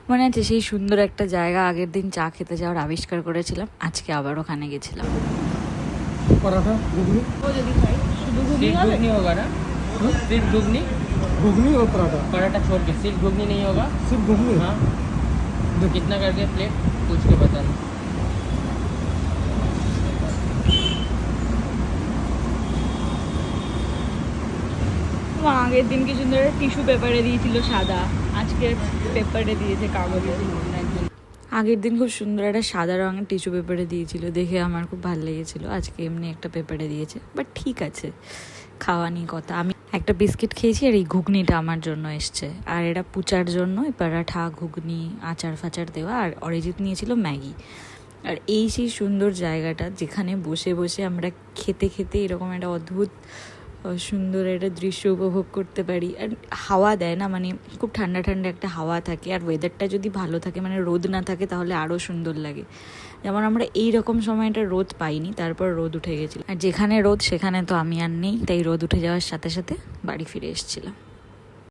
মনে আছে সেই সুন্দর একটা জায়গা আগের দিন চা খেতে যাওয়ার আবিষ্কার করেছিলাম, আজকে আবার ওখানে গেছিলাম। पराठा घुगनी ও যদি খাই শুধু ঘুগনি सिर्फ হবে? घुगनी होगा ना, सिर्फ घुगनी, घुगनी और पराठा पराठा छोड़ के सिर्फ घुगनी नहीं होगा। सिर्फ घुगनी हाँ, तो कितना करके प्लेट पूछ के बताना। আগের দিন কি সুন্দর টিস্যু পেপারে দিয়েছিল সাদা, আজকে পেপারে দিয়েছে কাগজে। আগের দিন খুব সুন্দর একটা সাদা রঙের টিস্যু পেপারে দিয়েছিল, দেখে আমার খুব ভালো লেগেছিল। আজকে এমনি একটা পেপারে দিয়েছে, বাট ঠিক আছে, খাওয়া নিয়ে কথা। আমি একটা বিস্কিট খেয়েছি আর এই ঘুগনিটা আমার জন্য এসছে, আর এটা পুচার জন্য পরাঠা ঘুগনি আচার ফাচার দেওয়া, আর অরিজিৎ নিয়েছিল ম্যাগি। আর এই সেই সুন্দর জায়গাটা যেখানে বসে বসে আমরা খেতে খেতে এরকম একটা অদ্ভুত সুন্দর একটা দৃশ্য উপভোগ করতে পারি। আর হাওয়া দেয় না, মানে খুব ঠান্ডা ঠান্ডা একটা হাওয়া থাকে, আর ওয়েদারটা যদি ভালো থাকে, মানে রোদ না থাকে, তাহলে আরও সুন্দর লাগে। যেমন আমরা এই রকম সময়টা রোদ পাইনি, তারপর রোদ উঠে গেছিল, আর যেখানে রোদ সেখানে তো আমি আর নেই, তাই রোদ উঠে যাওয়ার সাথে সাথে বাড়ি ফিরে এসেছিলাম।